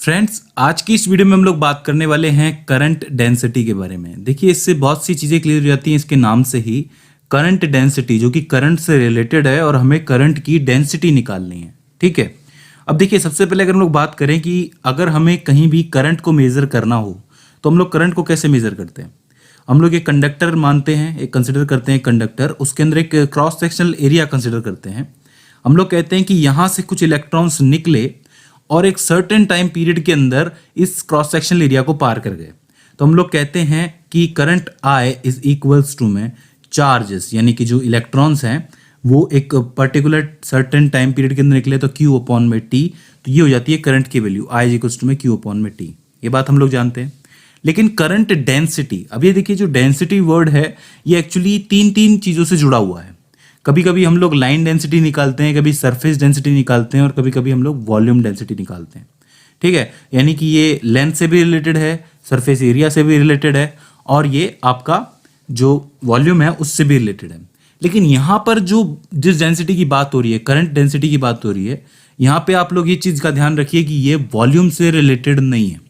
Friends, आज की इस वीडियो में हम लोग बात करने वाले हैं करंट डेंसिटी के बारे में। देखिए, इससे बहुत सी चीज़ें क्लियर हो जाती हैं इसके नाम से ही। करंट डेंसिटी जो कि करंट से रिलेटेड है और हमें करंट की डेंसिटी निकालनी है। ठीक है, अब देखिए, सबसे पहले अगर हम लोग बात करें कि अगर हमें कहीं भी करंट को मेज़र करना हो तो हम लोग करंट को कैसे मेज़र करते हैं। हम लोग एक कंडक्टर मानते हैं, एक कंसिडर करते हैं कंडक्टर, उसके अंदर एक क्रॉस सेक्शनल एरिया कंसिडर करते हैं। हम लोग कहते हैं कि यहाँ से कुछ इलेक्ट्रॉन्स निकले और एक सर्टेन टाइम पीरियड के अंदर इस क्रॉस सेक्शनल एरिया को पार कर गए, तो हम लोग कहते हैं कि current I is equals to में चार्जेस, यानी कि जो इलेक्ट्रॉन्स हैं वो एक पर्टिकुलर सर्टेन टाइम पीरियड के अंदर निकले तो Q अपॉन में T, तो ये हो जाती है करंट की value I is equals to में Q अपॉन में T। ये बात हम लोग जानते हैं। लेकिन करंट डेंसिटी, अब ये देखिए, जो डेंसिटी वर्ड है ये एक्चुअली तीन चीज़ों से जुड़ा हुआ है। कभी कभी हम लोग लाइन डेंसिटी निकालते हैं, कभी सरफेस डेंसिटी निकालते हैं और कभी कभी हम लोग वॉल्यूम डेंसिटी निकालते हैं। ठीक है, यानी कि ये लेंथ से भी रिलेटेड है, सरफेस एरिया से भी रिलेटेड है और ये आपका जो वॉल्यूम है उससे भी रिलेटेड है। लेकिन यहाँ पर जिस डेंसिटी की बात हो रही है, करंट डेंसिटी की बात हो रही है, यहाँ पे आप लोग ये चीज़ का ध्यान रखिए कि ये वॉल्यूम से रिलेटेड नहीं है।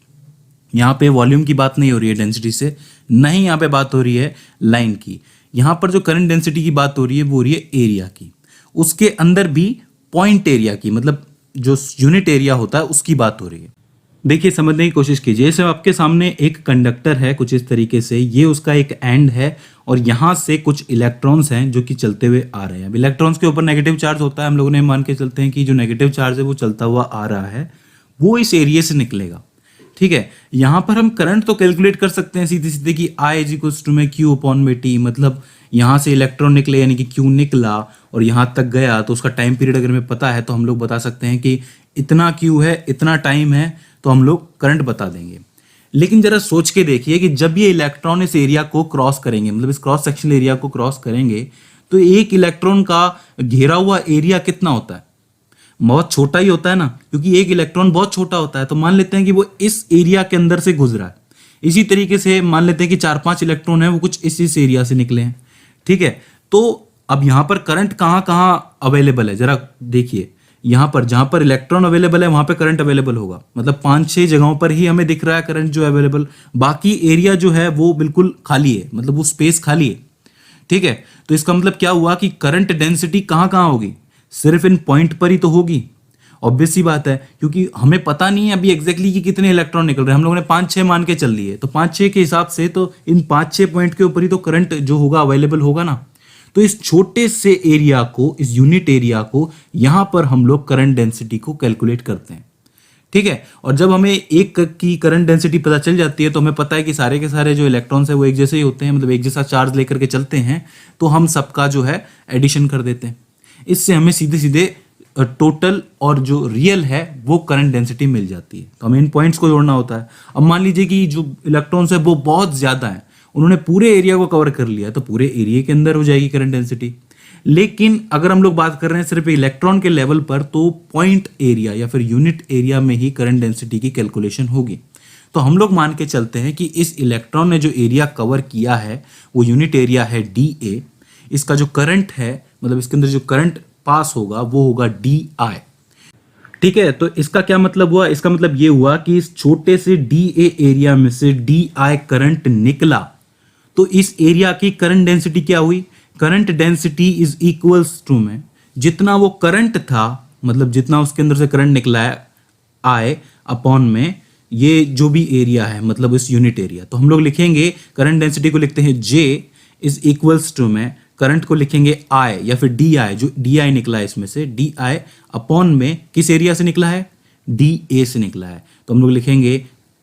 यहाँ पे वॉल्यूम की बात नहीं हो रही है डेंसिटी से, नहीं यहाँ पे बात हो रही है लाइन की। यहाँ पर जो करंट डेंसिटी की बात हो रही है वो हो रही है एरिया की, उसके अंदर भी पॉइंट एरिया की, मतलब जो यूनिट एरिया होता है उसकी बात हो रही है। देखिए, समझने की कोशिश कीजिए। जैसे आपके सामने एक कंडक्टर है कुछ इस तरीके से, ये उसका एक एंड है और यहाँ से कुछ इलेक्ट्रॉन्स हैं जो कि चलते हुए आ रहे हैं। अब इलेक्ट्रॉन्स के ऊपर नेगेटिव चार्ज होता है, हम लोगों ने मान के चलते हैं कि जो नेगेटिव चार्ज है वो चलता हुआ आ रहा है, वो इस एरिया से निकलेगा। ठीक है, यहाँ पर हम करंट तो कैलकुलेट कर सकते हैं सीधे सीधे कि I इज इक्वल्स टू में Q अपॉन में T, मतलब यहाँ से इलेक्ट्रॉन निकले यानी कि Q निकला और यहाँ तक गया, तो उसका टाइम पीरियड अगर हमें पता है तो हम लोग बता सकते हैं कि इतना Q है, इतना टाइम है, तो हम लोग करंट बता देंगे। लेकिन जरा सोच के देखिए कि जब ये इलेक्ट्रॉन इस एरिया को क्रॉस करेंगे, मतलब इस क्रॉस सेक्शनल एरिया को क्रॉस करेंगे, तो एक इलेक्ट्रॉन का घेरा हुआ एरिया कितना होता है? बहुत छोटा ही होता है ना, क्योंकि एक इलेक्ट्रॉन बहुत छोटा होता है। तो मान लेते हैं कि वो इस एरिया के अंदर से गुजरा है। इसी तरीके से मान लेते हैं कि 4-5 इलेक्ट्रॉन है वो कुछ इस एरिया से निकले हैं। ठीक है, तो अब यहाँ पर करंट कहाँ कहाँ अवेलेबल है, जरा देखिए। यहाँ पर जहाँ पर इलेक्ट्रॉन अवेलेबल है वहाँ पे करंट अवेलेबल होगा, मतलब 5-6 जगहों पर ही हमें दिख रहा है करंट जो अवेलेबल। बाकी एरिया जो है वो बिल्कुल खाली है, मतलब वो स्पेस खाली है। ठीक है, तो इसका मतलब क्या हुआ कि करंट डेंसिटी कहाँ कहाँ होगी? सिर्फ इन पॉइंट पर ही तो होगी। ऑब्वियस सी बात है, क्योंकि हमें पता नहीं है अभी एग्जैक्टली कि कितने इलेक्ट्रॉन निकल रहे हैं। हम लोगों ने 5-6 मान के चल लिए, तो 5-6 के हिसाब से तो इन 5-6 पॉइंट के ऊपर ही तो करंट जो होगा अवेलेबल होगा ना। तो इस छोटे से एरिया को, इस यूनिट एरिया को, यहां पर हम लोग करंट डेंसिटी को कैलकुलेट करते हैं। ठीक है, और जब हमें एक की करंट डेंसिटी पता चल जाती है तो हमें पता है कि सारे के सारे जो इलेक्ट्रॉन्स है वो एक जैसे ही होते हैं, मतलब एक जैसा चार्ज लेकर के चलते हैं, तो हम सबका जो है एडिशन कर देते हैं। इससे हमें सीधे सीधे टोटल और जो रियल है वो करंट डेंसिटी मिल जाती है। तो हमें इन पॉइंट्स को जोड़ना होता है। अब मान लीजिए कि जो इलेक्ट्रॉन्स है वो बहुत ज़्यादा हैं, उन्होंने पूरे एरिया को कवर कर लिया, तो पूरे एरिया के अंदर हो जाएगी करंट डेंसिटी। लेकिन अगर हम लोग बात कर रहे हैं सिर्फ इलेक्ट्रॉन के लेवल पर, तो पॉइंट एरिया या फिर यूनिट एरिया में ही करंट डेंसिटी की कैलकुलेशन होगी। तो हम लोग मान के चलते हैं कि इस इलेक्ट्रॉन ने जो एरिया कवर किया है वो यूनिट एरिया है DA। इसका जो करंट है, मतलब इसके अंदर जो करंट पास होगा वो होगा DI। ठीक है, तो इसका क्या मतलब हुआ? इसका मतलब ये हुआ कि इस छोटे से DA एरिया में से DI करंट निकला, तो इस एरिया की करंट डेंसिटी क्या हुई? Current density is equals to में जितना वो करंट था, मतलब जितना उसके अंदर से करंट निकला है, I अपॉन में ये जो भी एरिया है, मतलब इस यूनिट एरिया। तो हम लोग लिखेंगे करंट डेंसिटी को लिखते हैं J इज इक्वल्स टू में करंट को लिखेंगे I या फिर DI, जो DI निकला है इसमें से, DI अपॉन में किस एरिया से निकला है? DA से निकला है, तो हम लोग लिखेंगे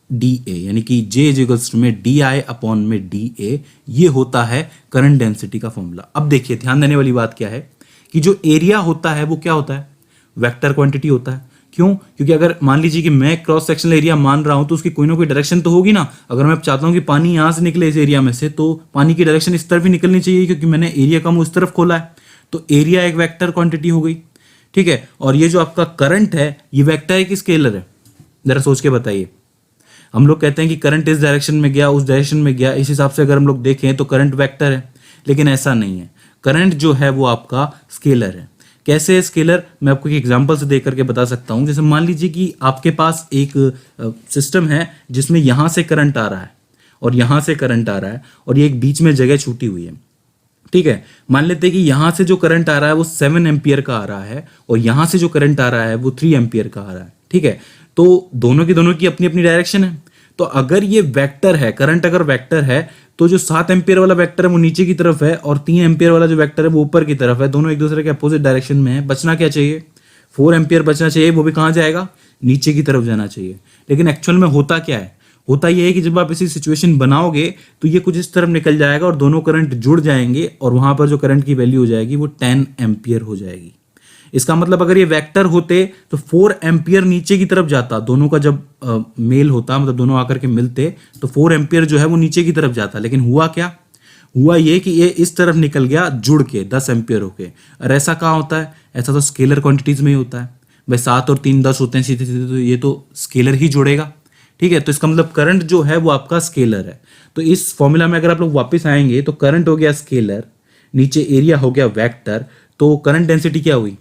DA, यानी कि J इज इक्वल्स टू में DI अपॉन में DA। ये होता है करंट डेंसिटी का फॉर्मूला। अब देखिए, ध्यान देने वाली बात क्या है कि जो एरिया होता है वो क्या होता है? वेक्टर क्वांटिटी होता है। क्यों? क्योंकि अगर मान लीजिए कि मैं क्रॉस सेक्शनल एरिया मान रहा हूं तो उसकी कोई ना कोई डायरेक्शन तो होगी ना। अगर मैं चाहता हूं कि पानी यहां से निकले इस एरिया में से, तो पानी की डायरेक्शन इस तरफ ही निकलनी चाहिए, क्योंकि मैंने एरिया का मुंह इस तरफ खोला है। तो एरिया एक वेक्टर क्वांटिटी हो गई। ठीक है, और ये जो आपका करंट है ये वेक्टर है कि स्केलर है? जरा सोच के बताइए। हम लोग कहते हैं कि करंट इस डायरेक्शन में गया, उस डायरेक्शन में गया, इस हिसाब से अगर हम लोग देखें तो करंट वेक्टर है, लेकिन ऐसा नहीं है। करंट जो है वो आपका स्केलर है। कैसे है स्केलर, मैं आपको एक एग्जांपल से देख करके बता सकता हूँ। जैसे मान लीजिए कि आपके पास एक सिस्टम है जिसमें यहाँ से करंट आ रहा है और यहाँ से करंट आ रहा है और ये एक बीच में जगह छूटी हुई है, ठीक है। मान लेते हैं कि यहाँ से जो करंट आ रहा है वो 7 एम्पियर का आ रहा है और यहाँ से जो करंट आ रहा है वो 3 एम्पियर का आ रहा है, ठीक है। तो दोनों की अपनी अपनी डायरेक्शन है। तो अगर ये वेक्टर है, करंट अगर वेक्टर है, तो जो 7 एम्पियर वाला वेक्टर है वो नीचे की तरफ है और 3 एम्पियर वाला जो वेक्टर है वो ऊपर की तरफ है। दोनों एक दूसरे के अपोजिट डायरेक्शन में है। बचना क्या चाहिए? 4 एम्पियर बचना चाहिए, वो भी कहाँ जाएगा? नीचे की तरफ जाना चाहिए। लेकिन एक्चुअल में होता क्या है? होता यह है कि जब आप ऐसी सिचुएशन बनाओगे तो ये कुछ इस तरफ निकल जाएगा और दोनों करंट जुड़ जाएंगे और वहां पर जो करंट की वैल्यू हो जाएगी वो 10 एम्पियर हो जाएगी। इसका मतलब अगर ये वेक्टर होते तो 4 एम्पियर नीचे की तरफ जाता, दोनों का जब मेल होता, मतलब दोनों आकर के मिलते तो 4 एम्पियर जो है वो नीचे की तरफ जाता। लेकिन हुआ क्या? हुआ ये कि ये इस तरफ निकल गया जुड़ के 10 एम्पियर होके। और ऐसा कहाँ होता है? ऐसा तो स्केलर क्वांटिटीज में ही होता है भाई। 7 और 3 10 होते हैं सीधे सीधे, तो ये तो स्केलर ही जोड़ेगा, ठीक है। तो इसका मतलब करंट जो है वो आपका स्केलर है। तो इस फॉर्मूला में अगर आप लोग वापस आएंगे तो करंट हो गया स्केलर, नीचे एरिया हो गया वेक्टर, तो करंट डेंसिटी क्या हुई?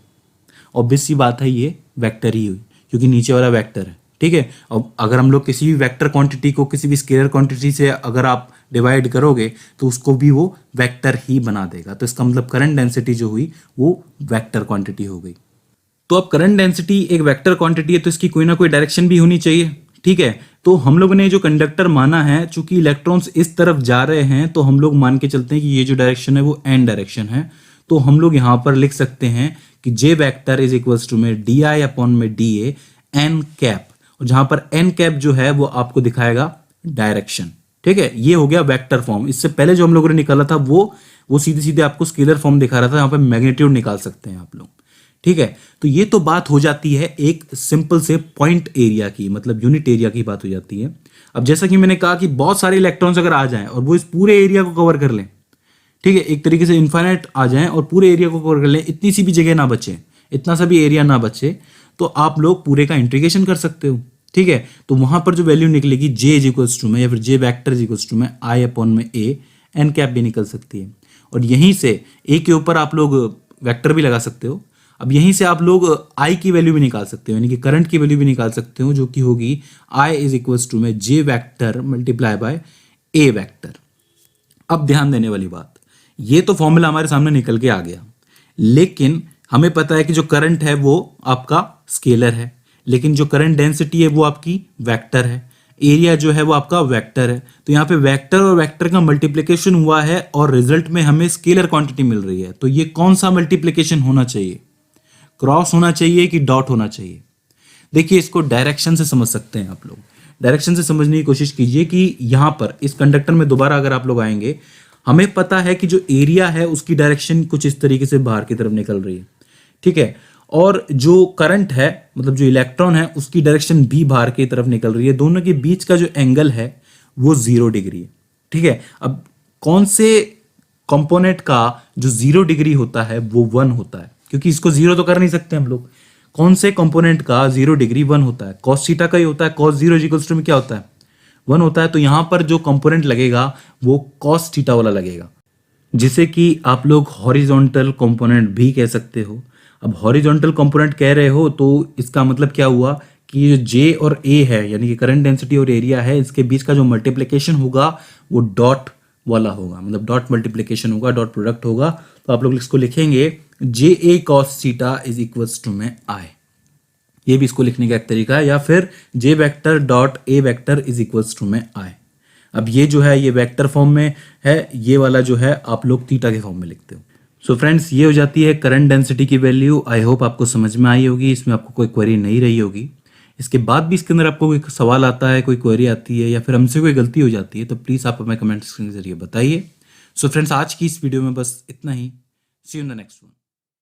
ऑब्वियस सी बात है ये वेक्टर ही हुई, क्योंकि नीचे वाला वेक्टर है, ठीक है। अब अगर हम लोग किसी भी वेक्टर क्वांटिटी को किसी भी स्केलर क्वांटिटी से अगर आप डिवाइड करोगे तो उसको भी वो वेक्टर ही बना देगा। तो इसका मतलब करंट डेंसिटी जो हुई वो वेक्टर क्वांटिटी हो गई। तो अब करंट डेंसिटी एक वेक्टर क्वांटिटी है तो इसकी कोई ना कोई डायरेक्शन भी होनी चाहिए, ठीक है। तो हम लोगों ने जो कंडक्टर माना है, चूंकि इलेक्ट्रॉन्स इस तरफ जा रहे हैं तो हम लोग मान के चलते हैं कि ये जो डायरेक्शन है वो एन डायरेक्शन है। तो हम लोग यहां पर लिख सकते हैं कि जे वेक्टर इज इक्वल्स टू में डी आई अपॉन में डी ए एन कैप, और जहां पर एन कैप जो है वो आपको दिखाएगा डायरेक्शन, ठीक है। ये हो गया वेक्टर फॉर्म। इससे पहले जो हम लोगों ने निकाला था वो सीधे सीधे आपको स्केलर फॉर्म दिखा रहा था। यहाँ पे मैग्नीट्यूड निकाल सकते हैं आप लोग, ठीक है। तो ये तो बात हो जाती है एक सिंपल से पॉइंट एरिया की, मतलब यूनिट एरिया की बात हो जाती है। अब जैसा कि मैंने कहा कि बहुत सारे इलेक्ट्रॉन्स अगर आ जाएं और वो इस पूरे एरिया को कवर कर लें, ठीक है, एक तरीके से इन्फाइनाइट आ जाएं और पूरे एरिया को कवर कर लें, इतनी सी भी जगह ना बचे, इतना सा भी एरिया ना बचे, तो आप लोग पूरे का इंटीग्रेशन कर सकते हो, ठीक है। तो वहां पर जो वैल्यू निकलेगी जे इज इक्वल्स टू में या फिर J vector is equals to में आई अपॉन में ए, एन कैप भी निकल सकती है। और यहीं से ए के ऊपर आप लोग वेक्टर भी लगा सकते हो। अब यहीं से आप लोग आई की वैल्यू भी निकाल सकते हो, यानी कि करंट की वैल्यू भी निकाल सकते हो, जो कि होगी आई इज इक्वल्स टू में J vector multiply by A vector. अब ध्यान देने वाली बात, ये तो फॉर्मूला हमारे सामने निकल के आ गया, लेकिन हमें पता है कि जो करंट है वो आपका स्केलर है, लेकिन जो करंट डेंसिटी है वो आपकी वेक्टर है, एरिया जो है वो आपका वेक्टर है। तो यहाँ पे वेक्टर और वेक्टर का मल्टीप्लिकेशन हुआ है और रिजल्ट में हमें स्केलर क्वांटिटी मिल रही है। तो ये कौन सा मल्टीप्लिकेशन होना चाहिए? क्रॉस होना चाहिए कि डॉट होना चाहिए? देखिए, इसको डायरेक्शन से समझ सकते हैं आप लोग। डायरेक्शन से समझने की कोशिश कीजिए कि यहां पर इस कंडक्टर में दोबारा अगर आप लोग आएंगे, हमें पता है कि जो एरिया है उसकी डायरेक्शन कुछ इस तरीके से बाहर की तरफ निकल रही है, ठीक है। और जो करंट है, मतलब जो इलेक्ट्रॉन है, उसकी डायरेक्शन भी बाहर की तरफ निकल रही है। दोनों के बीच का जो एंगल है वो 0 डिग्री है, ठीक है। अब कौन से कंपोनेंट का जो 0 डिग्री होता है वो 1 होता है, क्योंकि इसको 0 तो कर नहीं सकते हम लोग। कौन से कंपोनेंट का 0 डिग्री 1 होता है? कॉस थीटा का ही होता है। कॉस 0 इक्वल्स टू में क्या होता है? 1 होता है। तो यहां पर जो कंपोनेंट लगेगा वो कॉस थीटा वाला लगेगा, जिसे कि आप लोग हॉरिजॉन्टल कंपोनेंट भी कह सकते हो। अब हॉरिजॉन्टल कंपोनेंट कह रहे हो तो इसका मतलब क्या हुआ कि जो जे और ए है, यानी कि करंट डेंसिटी और एरिया है, इसके बीच का जो मल्टीप्लिकेशन होगा वो डॉट वाला होगा, मतलब डॉट मल्टीप्लिकेशन होगा, डॉट प्रोडक्ट होगा। तो आप लोग इसको लिखेंगे J A cos theta is equals to में आई। ये भी इसको लिखने का एक तरीका है, या फिर J vector dot A vector is equals to में आई। अब ये जो है ये वेक्टर फॉर्म में है, ये वाला जो है आप लोग थीटा के फॉर्म में लिखते हो। सो फ्रेंड्स, ये हो जाती है करंट डेंसिटी की वैल्यू। आई होप आपको समझ में आई होगी, इसमें आपको कोई क्वेरी नहीं रही होगी। इसके बाद भी इसके अंदर आपको कोई सवाल आता है, कोई क्वेरी आती है, या फिर हमसे कोई गलती हो जाती है, तो प्लीज़ आप हमें कमेंट्स के जरिए बताइए। सो फ्रेंड्स, आज की इस वीडियो में बस इतना ही। See you in the next one.